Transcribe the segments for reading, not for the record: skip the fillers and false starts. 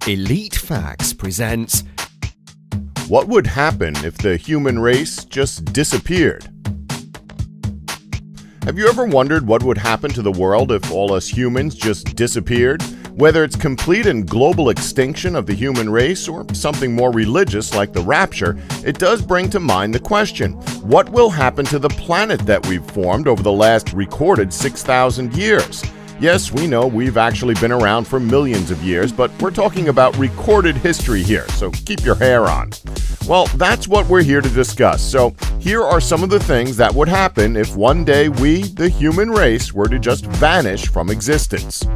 Elite Facts presents What would happen if the human race just disappeared? Have you ever wondered what would happen to the world if all us humans just disappeared? Whether it's complete and global extinction of the human race or something more religious like the rapture, it does bring to mind the question, what will happen to the planet that we've formed over the last recorded 6,000 years? Yes, we know we've actually been around for millions of years, but we're talking about recorded history here, so keep your hair on. Well, that's what we're here to discuss, so here are some of the things that would happen if one day we, the human race, were to just vanish from existence.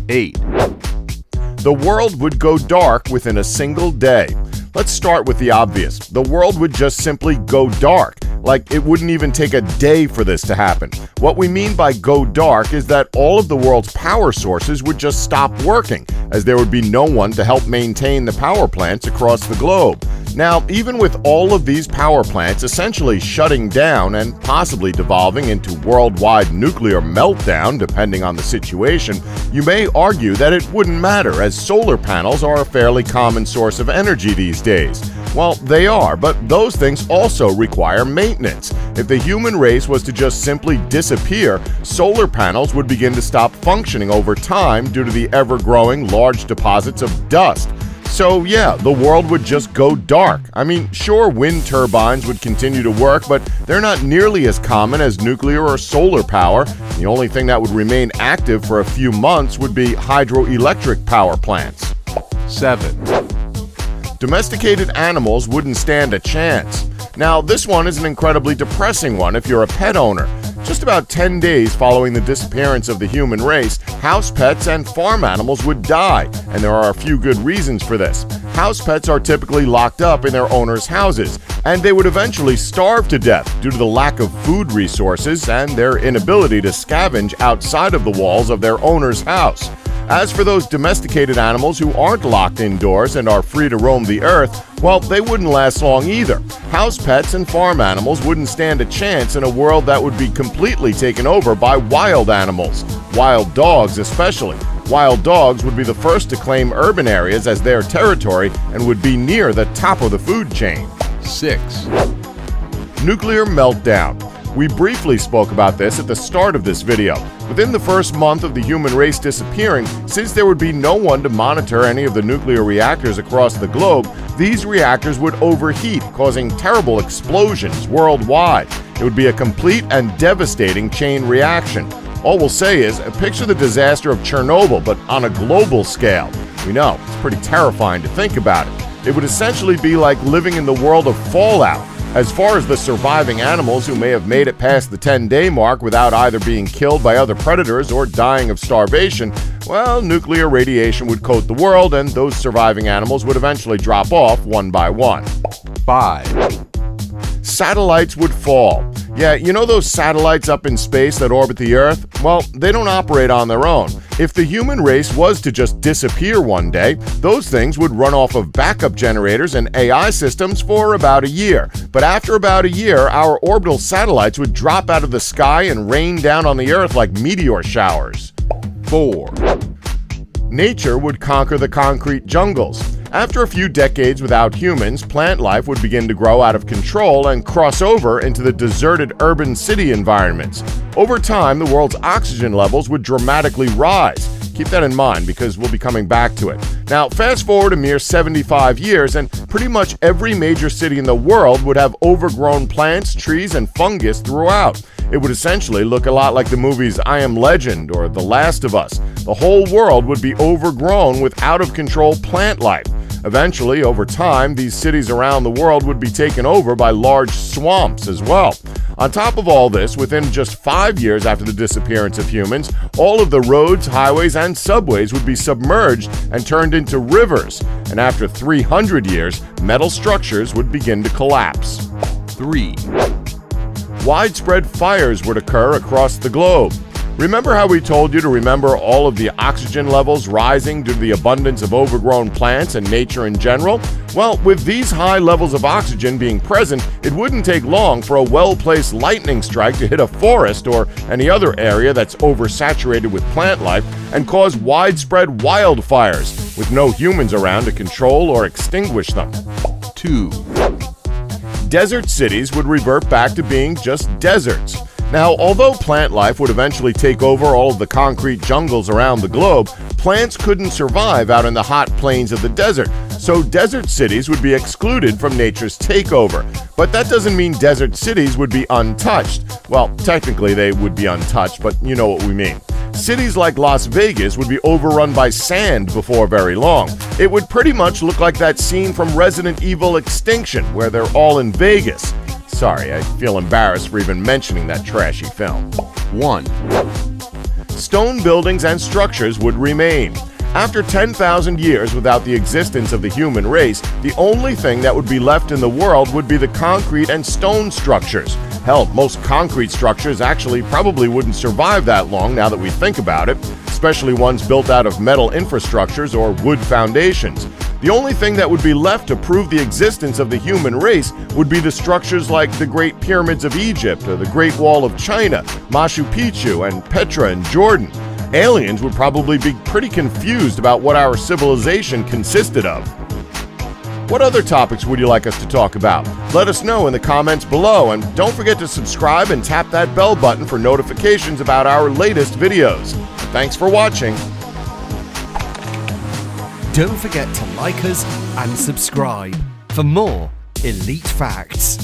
8. The world would go dark within a single day. Let's start with the obvious. The world would just simply go dark. Like, it wouldn't even take a day for this to happen. What we mean by go dark is that all of the world's power sources would just stop working, as there would be no one to help maintain the power plants across the globe. Now, even with all of these power plants essentially shutting down and possibly devolving into worldwide nuclear meltdown, depending on the situation, you may argue that it wouldn't matter, as solar panels are a fairly common source of energy these days. Well, they are, but those things also require maintenance. If the human race was to just simply disappear, solar panels would begin to stop functioning over time due to the ever-growing large deposits of dust. So yeah, the world would just go dark. I mean, sure, wind turbines would continue to work, but they're not nearly as common as nuclear or solar power. The only thing that would remain active for a few months would be hydroelectric power plants. 7. Domesticated animals wouldn't stand a chance. Now, this one is an incredibly depressing one if you're a pet owner. Just about 10 days following the disappearance of the human race, house pets and farm animals would die, and there are a few good reasons for this. House pets are typically locked up in their owners' houses, and they would eventually starve to death due to the lack of food resources and their inability to scavenge outside of the walls of their owner's house. As for those domesticated animals who aren't locked indoors and are free to roam the earth, well, they wouldn't last long either. House pets and farm animals wouldn't stand a chance in a world that would be completely taken over by wild animals. Wild dogs especially. Wild dogs would be the first to claim urban areas as their territory and would be near the top of the food chain. 6. Nuclear meltdown. We briefly spoke about this at the start of this video. Within the first month of the human race disappearing, since there would be no one to monitor any of the nuclear reactors across the globe, these reactors would overheat, causing terrible explosions worldwide. It would be a complete and devastating chain reaction. All we'll say is, picture the disaster of Chernobyl, but on a global scale. We know, it's pretty terrifying to think about it. It would essentially be like living in the world of Fallout. As far as the surviving animals who may have made it past the 10-day mark without either being killed by other predators or dying of starvation, well, nuclear radiation would coat the world and those surviving animals would eventually drop off one by one. 5. Satellites would fall. Yeah, you know those satellites up in space that orbit the Earth? Well, they don't operate on their own. If the human race was to just disappear one day, those things would run off of backup generators and AI systems for about a year. But after about a year, our orbital satellites would drop out of the sky and rain down on the Earth like meteor showers. 4. Nature would conquer the concrete jungles. After a few decades without humans, plant life would begin to grow out of control and cross over into the deserted urban city environments. Over time, the world's oxygen levels would dramatically rise. Keep that in mind because we'll be coming back to it. Now, fast forward a mere 75 years and pretty much every major city in the world would have overgrown plants, trees, and fungus throughout. It would essentially look a lot like the movies I Am Legend or The Last of Us. The whole world would be overgrown with out-of-control plant life. Eventually, over time, these cities around the world would be taken over by large swamps as well. On top of all this, within just 5 years after the disappearance of humans, all of the roads, highways, and subways would be submerged and turned into rivers. And after 300 years, metal structures would begin to collapse. 3. Widespread fires would occur across the globe. Remember how we told you to remember all of the oxygen levels rising due to the abundance of overgrown plants and nature in general? Well, with these high levels of oxygen being present, it wouldn't take long for a well-placed lightning strike to hit a forest or any other area that's oversaturated with plant life and cause widespread wildfires. with no humans around to control or extinguish them. 2. Desert cities would revert back to being just deserts. Now, although plant life would eventually take over all of the concrete jungles around the globe, plants couldn't survive out in the hot plains of the desert, so desert cities would be excluded from nature's takeover. But that doesn't mean desert cities would be untouched. Well, technically they would be untouched, but you know what we mean. Cities like Las Vegas would be overrun by sand before very long. It would pretty much look like that scene from Resident Evil Extinction, where they're all in Vegas. Sorry, I feel embarrassed for even mentioning that trashy film. 1. Stone buildings and structures would remain. After 10,000 years without the existence of the human race, the only thing that would be left in the world would be the concrete and stone structures. Hell, most concrete structures actually probably wouldn't survive that long now that we think about it, especially ones built out of metal infrastructures or wood foundations. The only thing that would be left to prove the existence of the human race would be the structures like the Great Pyramids of Egypt or the Great Wall of China, Machu Picchu, and Petra in Jordan. Aliens would probably be pretty confused about what our civilization consisted of. What other topics would you like us to talk about? Let us know in the comments below, and don't forget to subscribe and tap that bell button for notifications about our latest videos. Thanks for watching. Don't forget to like us and subscribe for more Elite Facts.